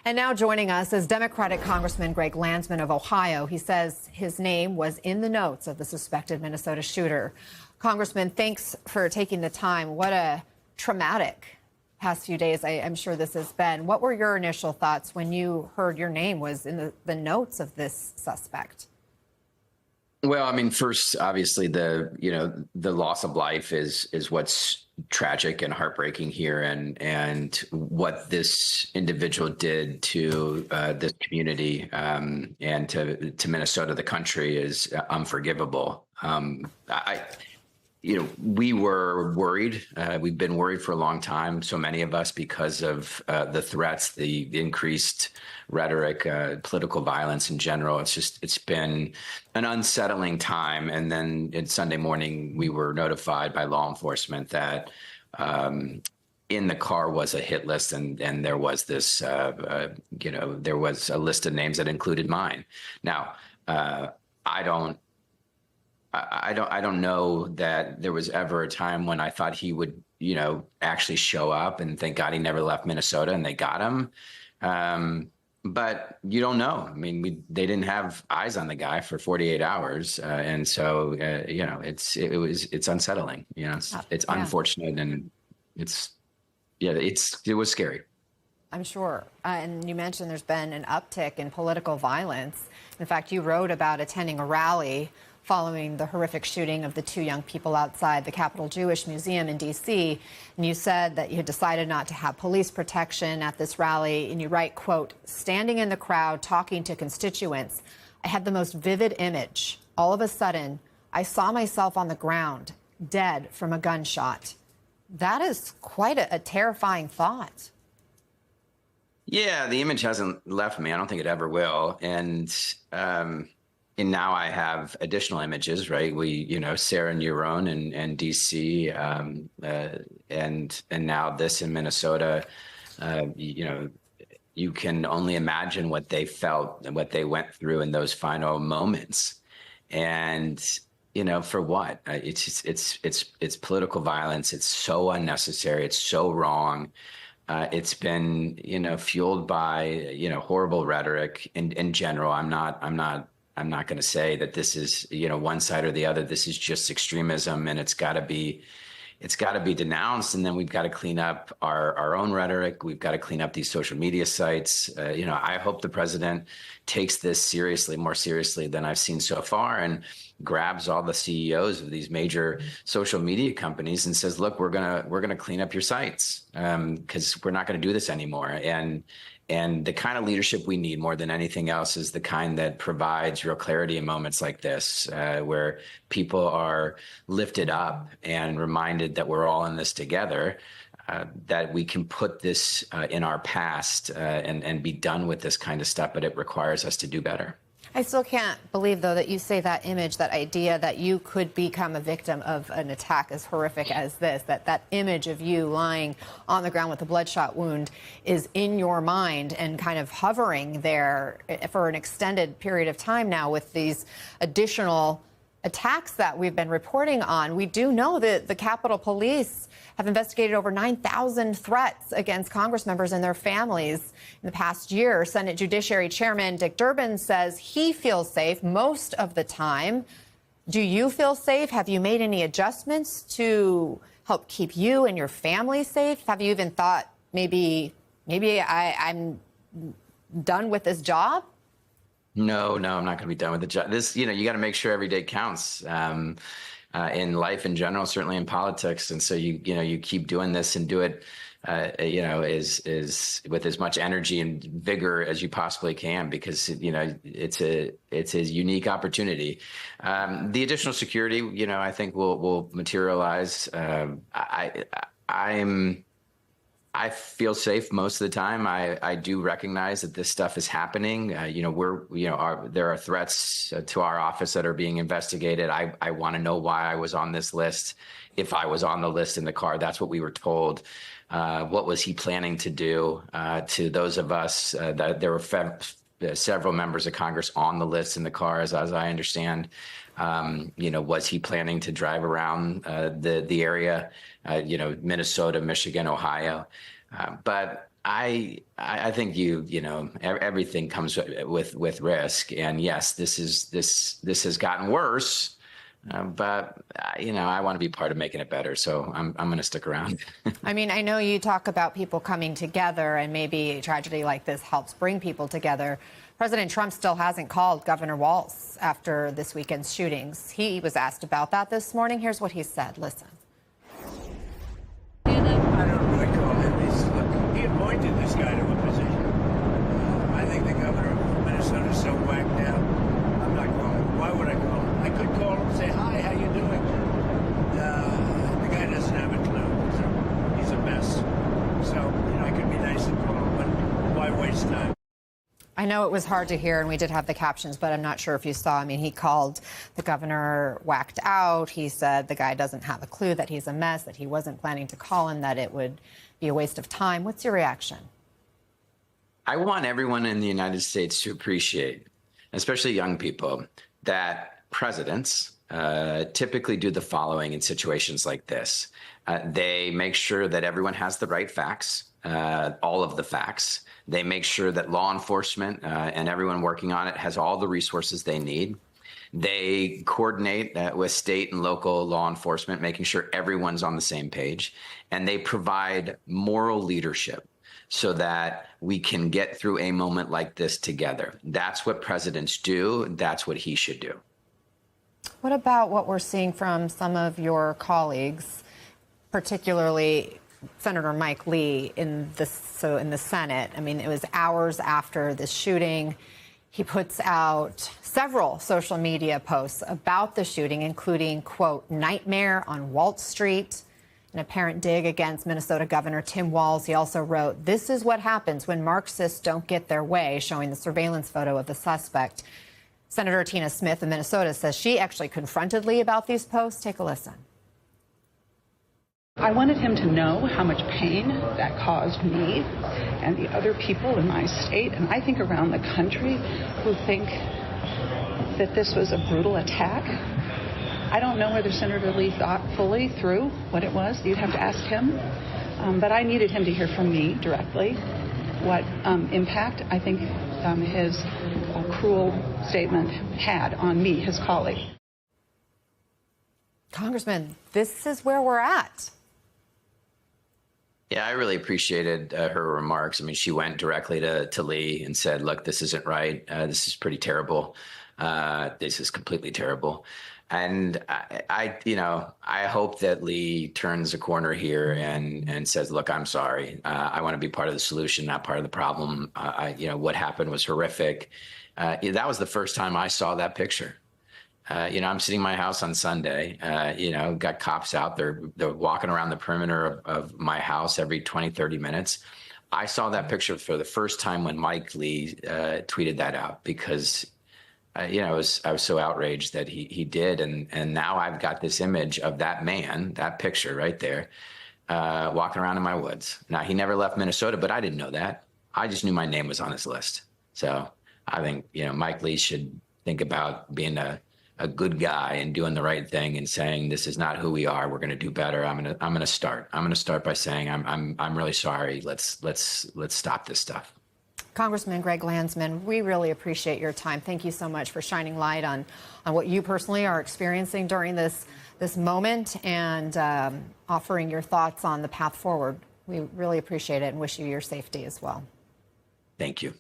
And now joining us is Democratic Congressman Greg Landsman of Ohio. He says his name was in the notes of the suspected Minnesota shooter. Congressman, thanks for taking the time. What a traumatic past few days I'm sure this has been. What were your initial thoughts when you heard your name was in the notes of this suspect? Well, I mean, first, obviously, the loss of life is what's tragic and heartbreaking here, and what this individual did to this community and to Minnesota, the country, is unforgivable. We were worried. We've been worried for a long time, so many of us, because of the threats, the increased rhetoric, political violence in general. It's been an unsettling time. And then Sunday morning, we were notified by law enforcement that in the car was a hit list, and there was this, there was a list of names that included mine. Now, I don't know that there was ever a time when I thought he would, actually show up, and thank God he never left Minnesota and they got him. But you don't know. I mean, they didn't have eyes on the guy for 48 hours. And so, it's unsettling, it's unfortunate, and it was scary. I'm sure. And you mentioned there's been an uptick in political violence. In fact, you wrote about attending a rally following the horrific shooting of the two young people outside the Capitol Jewish Museum in D.C. And you said that you had decided not to have police protection at this rally. And you write, quote, "Standing in the crowd, talking to constituents, I had the most vivid image. All of a sudden, I saw myself on the ground, dead from a gunshot." That is quite a terrifying thought. Yeah, the image hasn't left me. I don't think it ever will. And now I have additional images, right? Sarah Neuron in DC, and now this in Minnesota. You can only imagine what they felt and what they went through in those final moments. And for what? It's political violence. It's so unnecessary. It's so wrong. It's been fueled by horrible rhetoric in general. I'm not going to say that this is, one side or the other. This is just extremism, and it's got to be denounced. And then we've got to clean up our own rhetoric. We've got to clean up these social media sites. I hope the president takes this seriously, more seriously than I've seen so far, and grabs all the CEOs of these major social media companies and says, look, we're going to clean up your sites, because we're not going to do this anymore. And the kind of leadership we need more than anything else is the kind that provides real clarity in moments like this, where people are lifted up and reminded that we're all in this together, that we can put this in our past and be done with this kind of stuff, but it requires us to do better. I still can't believe, though, that you say that image, that idea that you could become a victim of an attack as horrific as this, that image of you lying on the ground with a bloodshot wound is in your mind and kind of hovering there for an extended period of time now with these additional attacks that we've been reporting on. We do know that the Capitol Police have investigated over 9,000 threats against Congress members and their families in the past year. Senate Judiciary Chairman Dick Durbin says he feels safe most of the time. Do you feel safe? Have you made any adjustments to help keep you and your family safe? Have you even thought maybe I'm done with this job? No, I'm not going to be done with the job. This, you got to make sure every day counts. In life in general, certainly in politics. And so you keep doing this and do it, is with as much energy and vigor as you possibly can, because, it's a unique opportunity. The additional security, I think will materialize. I feel safe most of the time. I do recognize that this stuff is happening. There are threats to our office that are being investigated. I want to know why I was on this list. If I was on the list in the car, that's what we were told. What was he planning to do to those of us that there were several members of Congress on the list in the car, as I understand. Was he planning to drive around the area, Minnesota, Michigan, Ohio? But I think everything comes with risk, and yes, this has gotten worse, but I want to be part of making it better, so I'm going to stick around. I mean, I know you talk about people coming together, and maybe a tragedy like this helps bring people together. President Trump still hasn't called Governor Walz after this weekend's shootings. He was asked about that this morning. Here's what he said. Listen. I don't really call him. Look, he appointed this guy to a position. I think the governor of Minnesota is so whacked out. I'm not calling him. Why would I call him? I could call him and say, hi, how you doing? The guy doesn't have a clue. He's a mess. So, I could be nice and call him, but why waste time? I know it was hard to hear, and we did have the captions, but I'm not sure if you saw. I mean, he called the governor whacked out. He said the guy doesn't have a clue, that he's a mess, that he wasn't planning to call him, that it would be a waste of time. What's your reaction? I want everyone in the United States to appreciate, especially young people, that presidents typically do the following in situations like this. They make sure that everyone has the right facts, all of the facts. They make sure that law enforcement and everyone working on it has all the resources they need. They coordinate with state and local law enforcement, making sure everyone's on the same page. And they provide moral leadership so that we can get through a moment like this together. That's what presidents do. That's what he should do. What about what we're seeing from some of your colleagues, particularly Senator Mike Lee in the Senate? I mean, it was hours after this shooting. He puts out several social media posts about the shooting, including, quote, nightmare on Walt Street, an apparent dig against Minnesota Governor Tim Walz. He also wrote, this is what happens when Marxists don't get their way, showing the surveillance photo of the suspect. Senator Tina Smith of Minnesota says she actually confronted Lee about these posts. Take a listen. I wanted him to know how much pain that caused me and the other people in my state, and I think around the country, who think that this was a brutal attack. I don't know whether Senator Lee thought fully through what it was. You'd have to ask him. But I needed him to hear from me directly what impact I think his cruel statement had on me, his colleague. Congressman, this is where we're at. Yeah, I really appreciated her remarks. I mean, she went directly to Lee and said, look, this isn't right. This is pretty terrible. This is completely terrible. And I hope that Lee turns a corner here and says, look, I'm sorry. I want to be part of the solution, not part of the problem. What happened was horrific. That was the first time I saw that picture. I'm sitting in my house on Sunday, got cops out there. They're walking around the perimeter of my house every 20, 30 minutes. I saw that picture for the first time when Mike Lee tweeted that out because, I was so outraged that he did. And now I've got this image of that man, that picture right there, walking around in my woods. Now, he never left Minnesota, but I didn't know that. I just knew my name was on his list. So I think, Mike Lee should think about being a good guy and doing the right thing and saying, this is not who we are. We're going to do better. I'm going to start by saying, I'm really sorry. Let's stop this stuff. Congressman Greg Landsman, we really appreciate your time. Thank you so much for shining light on what you personally are experiencing during this moment and offering your thoughts on the path forward. We really appreciate it and wish you your safety as well. Thank you.